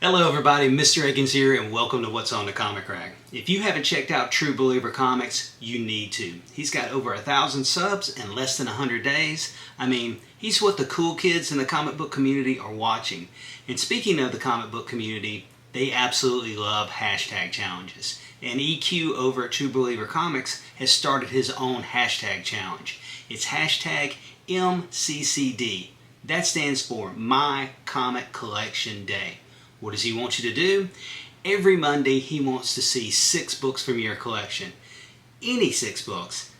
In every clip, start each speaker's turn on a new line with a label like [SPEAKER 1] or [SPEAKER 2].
[SPEAKER 1] Hello everybody, Mr. Akins here and welcome to What's on the Comic Rack. If you haven't checked out True Believer Comics, you need to. He's got over 1,000 subs in less than 100 days. I mean, he's what the cool kids in the comic book community are watching. And speaking of the comic book community, they absolutely love hashtag challenges. And EQ over at True Believer Comics has started his own hashtag challenge. It's hashtag MCCD. That stands for My Comic Collection Day. What does he want you to do? Every Monday he wants to see 6 books from your collection. Any 6 books.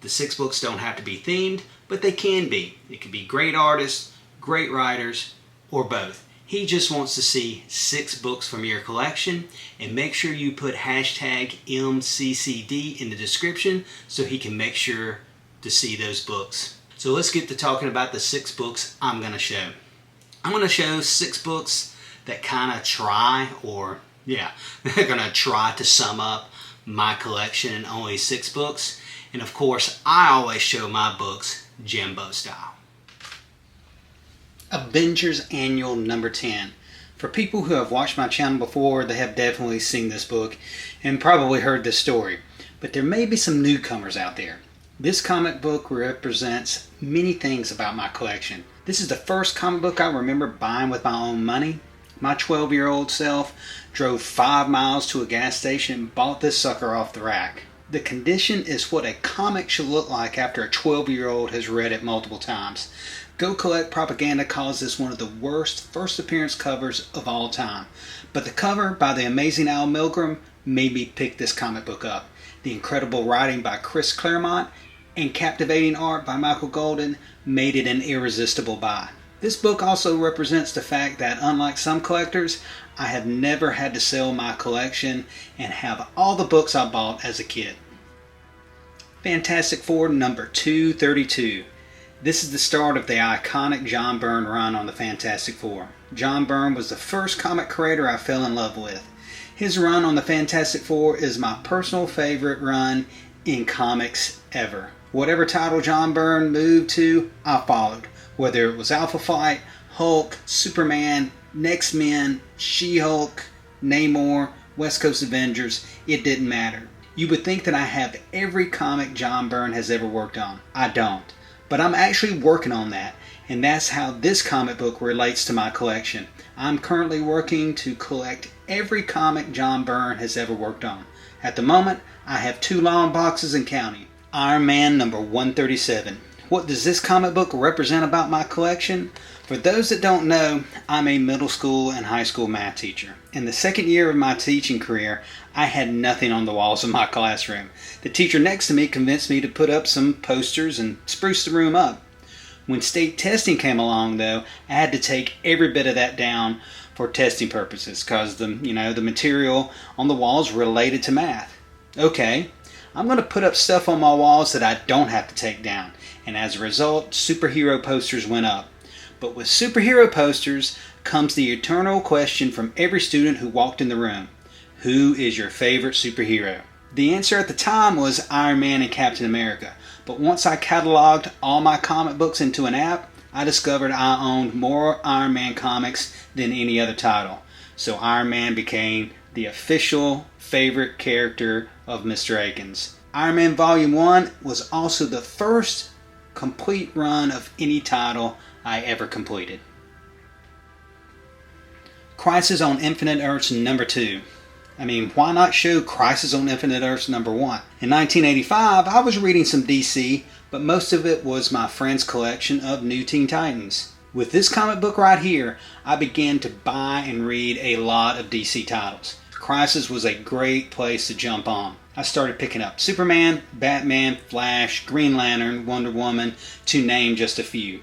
[SPEAKER 1] The 6 books don't have to be themed, but they can be. It could be great artists, great writers, or both. He just wants to see 6 books from your collection, and make sure you put hashtag MCCD in the description so he can make sure to see those books. So let's get to talking about the 6 books I'm going to show. I'm going to show 6 books that kind of try, they're going to try to sum up my collection in only 6 books. And of course, I always show my books Jimbo style. Avengers Annual number 10. For people who have watched my channel before, they have definitely seen this book and probably heard this story. But there may be some newcomers out there. This comic book represents many things about my collection. This is the first comic book I remember buying with my own money. My 12-year-old self drove 5 miles to a gas station and bought this sucker off the rack. The condition is what a comic should look like after a 12-year-old has read it multiple times. Go Collect Propaganda calls this one of the worst first appearance covers of all time. But the cover by the amazing Al Milgrom made me pick this comic book up. The incredible writing by Chris Claremont and captivating art by Michael Golden made it an irresistible buy. This book also represents the fact that, unlike some collectors, I have never had to sell my collection and have all the books I bought as a kid. Fantastic Four number 232. This is the start of the iconic John Byrne run on the Fantastic Four. John Byrne was the first comic creator I fell in love with. His run on the Fantastic Four is my personal favorite run in comics ever. Whatever title John Byrne moved to, I followed. Whether it was Alphaflight, Hulk, Superman, X-Men, She-Hulk, Namor, West Coast Avengers, it didn't matter. You would think that I have every comic John Byrne has ever worked on. I don't. But I'm actually working on that, and that's how this comic book relates to my collection. I'm currently working to collect every comic John Byrne has ever worked on. At the moment, I have 2 long boxes and counting. Iron Man number 137. What does this comic book represent about my collection? For those that don't know, I'm a middle school and high school math teacher. In the second year of my teaching career, I had nothing on the walls of my classroom. The teacher next to me convinced me to put up some posters and spruce the room up. When state testing came along, though, I had to take every bit of that down for testing purposes because the material on the walls related to math. Okay, I'm going to put up stuff on my walls that I don't have to take down. And as a result, superhero posters went up. But with superhero posters comes the eternal question from every student who walked in the room. Who is your favorite superhero? The answer at the time was Iron Man and Captain America. But once I cataloged all my comic books into an app, I discovered I owned more Iron Man comics than any other title. So Iron Man became the official favorite character of Mr. Akins. Iron Man Volume 1 was also the first complete run of any title I ever completed. Crisis on Infinite Earths number 2. I mean, why not show Crisis on Infinite Earths number 1? In 1985, I was reading some DC, but most of it was my friend's collection of New Teen Titans. With this comic book right here, I began to buy and read a lot of DC titles. Crisis was a great place to jump on. I started picking up Superman, Batman, Flash, Green Lantern, Wonder Woman, to name just a few.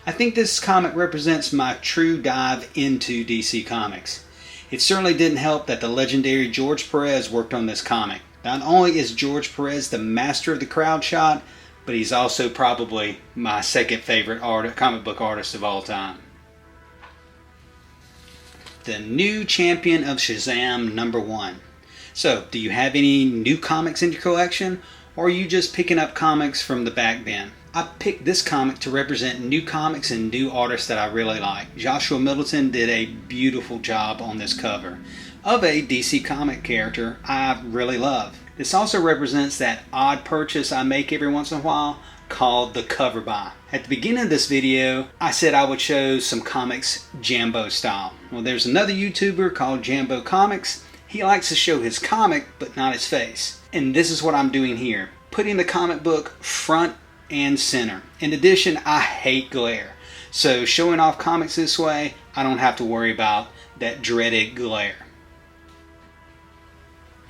[SPEAKER 1] I think this comic represents my true dive into DC Comics. It certainly didn't help that the legendary George Perez worked on this comic. Not only is George Perez the master of the crowd shot, but he's also probably my second favorite comic book artist of all time. The New Champion of Shazam number 1. So, do you have any new comics in your collection? or are you just picking up comics from the back bin? I picked this comic to represent new comics and new artists that I really like. Joshua Middleton did a beautiful job on this cover of a DC comic character I really love. This also represents that odd purchase I make every once in a while called the cover buy. At the beginning of this video, I said I would show some comics Jambo style. Well, there's another YouTuber called Jambo Comics. He likes to show his comic, but not his face. And this is what I'm doing here, putting the comic book front and center. In addition, I hate glare. So showing off comics this way, I don't have to worry about that dreaded glare.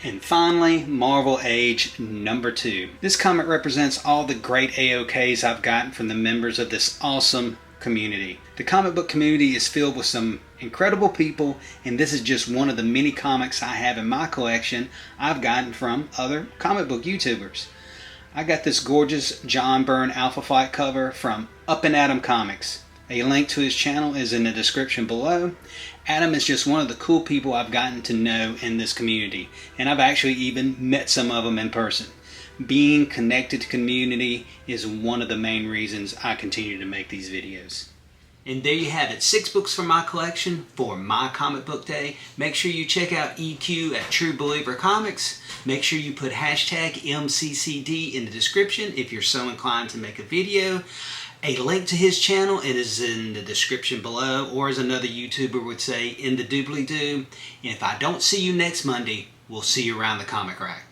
[SPEAKER 1] And finally, Marvel Age number 2. This comic represents all the great AOKs I've gotten from the members of this awesome community. The comic book community is filled with some incredible people, and this is just one of the many comics I have in my collection I've gotten from other comic book YouTubers. I got this gorgeous John Byrne alphaflight cover from Up and Adam Comics. A link to his channel is in the description below. Adam is just one of the cool people I've gotten to know in this community, and I've actually even met some of them in person. Being connected to community is one of the main reasons I continue to make these videos. And there you have it, 6 books from my collection for my comic book day. Make sure you check out EQ at True Believer Comics. Make sure you put hashtag MCCD in the description if you're so inclined to make a video. A link to his channel, it is in the description below, or as another YouTuber would say, in the doobly-doo. And if I don't see you next Monday, we'll see you around the comic rack.